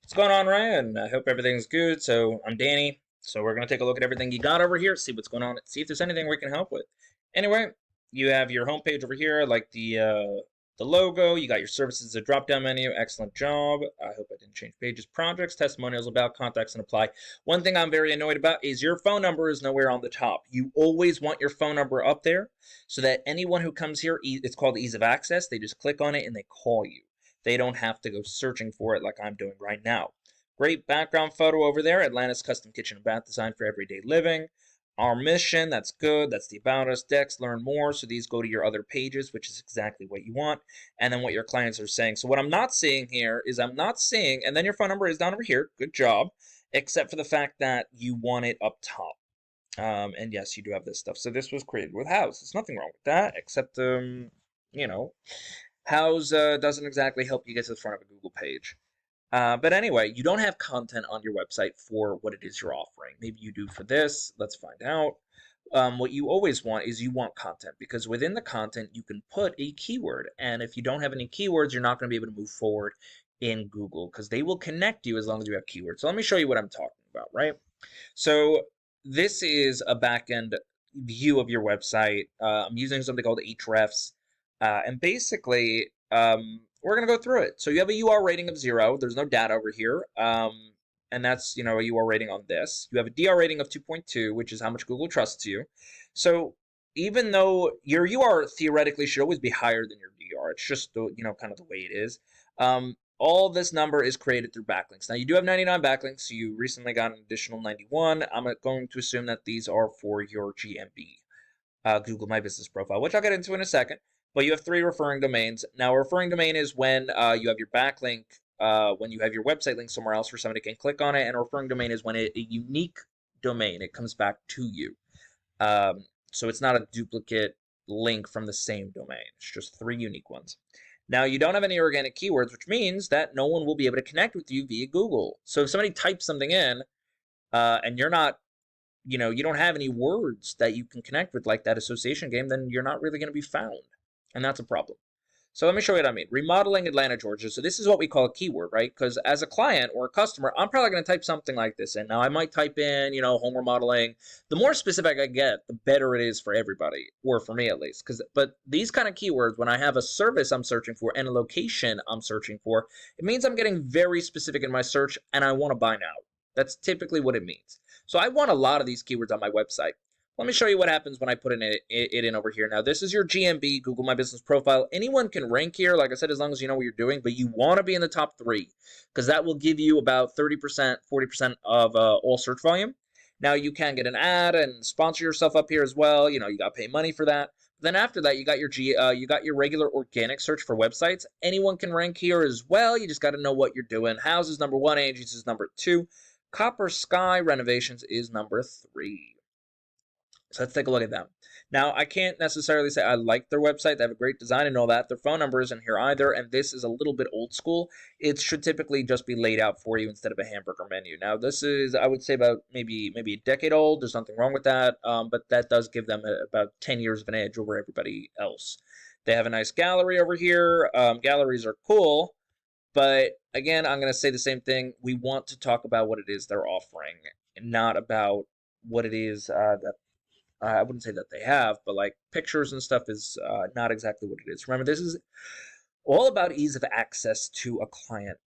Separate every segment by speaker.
Speaker 1: What's going on, Ryan? I hope everything's good. So I'm Danny. So we're gonna take a look at everything you got over here, see what's going on, see if there's anything we can help with. Anyway, you have your homepage over here, like the logo. You got your services, a drop-down menu. Excellent job. I hope I didn't change pages. Projects, testimonials, about, contacts, and apply. One thing I'm very annoyed about is your phone number is nowhere on the top. You always want your phone number up there so that anyone who comes here, it's called ease of access. They just click on it and they call you. They don't have to go searching for it like I'm doing right now. Great background photo over there. Atlanta's custom kitchen and bath design for everyday living. Our mission, that's good. That's the about us, decks, learn more. So these go to your other pages, which is exactly what you want. And then what your clients are saying. So what I'm not seeing here is I'm not seeing, and then your phone number is down over here. Good job. Except for the fact that you want it up top. And yes, you do have this stuff. So this was created with House. There's nothing wrong with that, except, you know, House doesn't exactly help you get to the front of a Google page. But anyway, you don't have content on your website for what it is you're offering. Maybe you do for this. Let's find out. What you always want is you want content because within the content you can put a keyword. And if you don't have any keywords, you're not going to be able to move forward in Google because they will connect you as long as you have keywords. So let me show you what I'm talking about, right? So this is a backend view of your website. I'm using something called Hrefs. And basically, we're going to go through it. So you have a UR rating of 0. There's no data over here. And that's, a UR rating on this. You have a DR rating of 2.2, which is how much Google trusts you. So even though your UR theoretically should always be higher than your DR, it's just, kind of the way it is. All this number is created through backlinks. Now, you do have 99 backlinks, so you recently got an additional 91. I'm going to assume that these are for your GMB, Google My Business Profile, which I'll get into in a second. But you have 3 referring domains. Now, a referring domain is when you have your backlink, when you have your website link somewhere else where somebody can click on it. And a referring domain is when a unique domain, it comes back to you. So it's not a duplicate link from the same domain. It's just 3 unique ones. Now, you don't have any organic keywords, which means that no one will be able to connect with you via Google. So if somebody types something in and you're not, you don't have any words that you can connect with like that association game, then you're not really going to be found. And that's a problem. So let me show you what I mean. Remodeling Atlanta, Georgia. So this is what we call a keyword, right? Because as a client or a customer, I'm probably going to type something like this in. Now, I might type in, home remodeling. The more specific I get, the better it is for everybody, or for me at least. But these kind of keywords, when I have a service I'm searching for and a location I'm searching for, it means I'm getting very specific in my search and I want to buy now. That's typically what it means. So I want a lot of these keywords on my website. Let me show you what happens when I put it in over here. Now, this is your GMB, Google My Business Profile. Anyone can rank here, like I said, as long as you know what you're doing, but you want to be in the top 3 because that will give you about 30%, 40% of all search volume. Now, you can get an ad and sponsor yourself up here as well. You got to pay money for that. Then after that, you got your regular organic search for websites. Anyone can rank here as well. You just got to know what you're doing. House is number 1, Angie's is number 2. Copper Sky Renovations is number 3. So let's take a look at them. Now, I can't necessarily say I like their website. They have a great design and all that. Their phone number isn't here either, and this is a little bit old school. It should typically just be laid out for you instead of a hamburger menu. Now, this is, I would say, about maybe a decade old. There's nothing wrong with that, but that does give them about 10 years of an edge over everybody else. They have a nice gallery over here. Galleries are cool, but again, I'm going to say the same thing. We want to talk about what it is they're offering, and not about what it is that I wouldn't say that they have, but like pictures and stuff is not exactly what it is. Remember, this is all about ease of access to a client.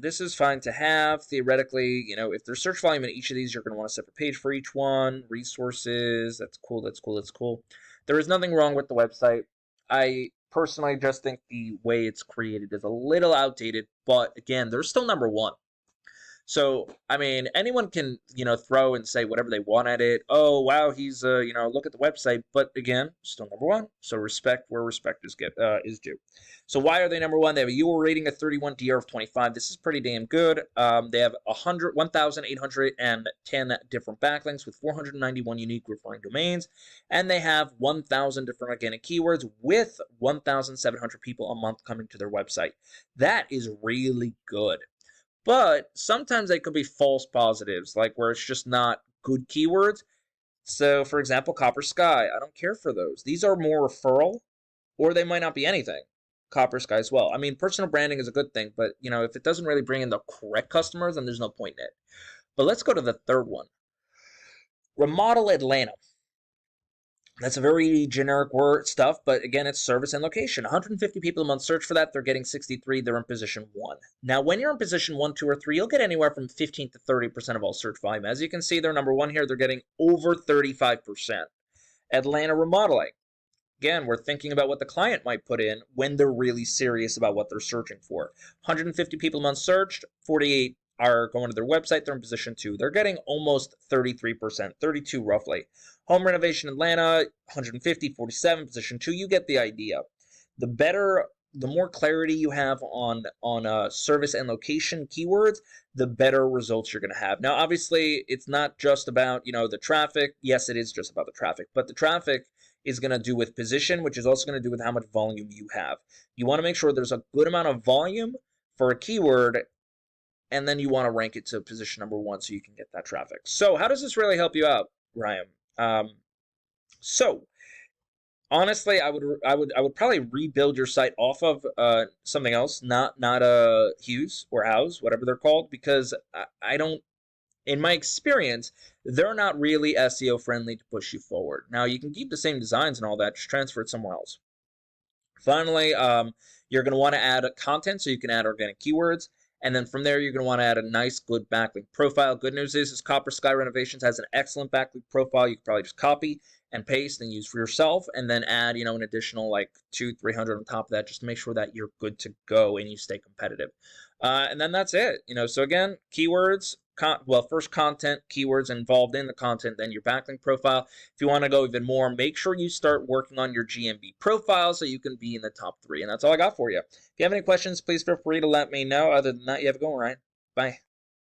Speaker 1: This is fine to have. Theoretically, if there's search volume in each of these, you're going to want a separate page for each one. Resources, that's cool, that's cool, that's cool. There is nothing wrong with the website. I personally just think the way it's created is a little outdated, but again, they're still number 1. So, I mean, anyone can, throw and say whatever they want at it. Oh, wow, he's, look at the website. But again, still number 1. So respect where respect is due. So why are they number 1? They have a UR rating of 31, DR of 25. This is pretty damn good. They have 1,810 different backlinks with 491 unique referring domains. And they have 1,000 different organic keywords with 1,700 people a month coming to their website. That is really good. But sometimes they could be false positives, like where it's just not good keywords. So, for example, Copper Sky, I don't care for those. These are more referral, or they might not be anything. Copper Sky as well. I mean, personal branding is a good thing, but you know, if it doesn't really bring in the correct customers, then there's no point in it. But let's go to the third one. Remodel Atlanta. That's a very generic word stuff, but again, it's service and location. 150 people a month search for that. They're getting 63. They're in position 1. Now, when you're in position 1, 2, or 3, you'll get anywhere from 15 to 30% of all search volume. As you can see, they're number 1 here. They're getting over 35%. Atlanta remodeling. Again, we're thinking about what the client might put in when they're really serious about what they're searching for. 150 people a month searched, 48 are going to their website. They're in position 2. They're getting almost 33%, 32 roughly. Home renovation Atlanta, 150, 47, position 2. You get the idea. The more clarity you have on service and location keywords, the better results you're going to have. Now, obviously, it's not just about, the traffic. Yes, it is just about the traffic, but the traffic is going to do with position, which is also going to do with how much volume you have. You want to make sure there's a good amount of volume for a keyword, and then you want to rank it to position number 1 so you can get that traffic. So how does this really help you out, Ryan? So honestly, I would probably rebuild your site off of something else, not Hughes or House, whatever they're called, because I don't. In my experience, they're not really SEO friendly to push you forward. Now, you can keep the same designs and all that, just transfer it somewhere else. Finally, you're going to want to add content so you can add organic keywords. And then from there, you're going to want to add a nice, good backlink profile. Good news is Copper Sky Renovations has an excellent backlink profile. You can probably just copy and paste and use for yourself, and then add, an additional like 200-300 on top of that, just to make sure that you're good to go and you stay competitive. And then that's it. So again, keywords. First content, keywords involved in the content, then your backlink profile. If you want to go even more, make sure you start working on your GMB profile so you can be in the top 3. And that's all I got for you. If you have any questions, please feel free to let me know. Other than that, you have a good one, Ryan. Bye.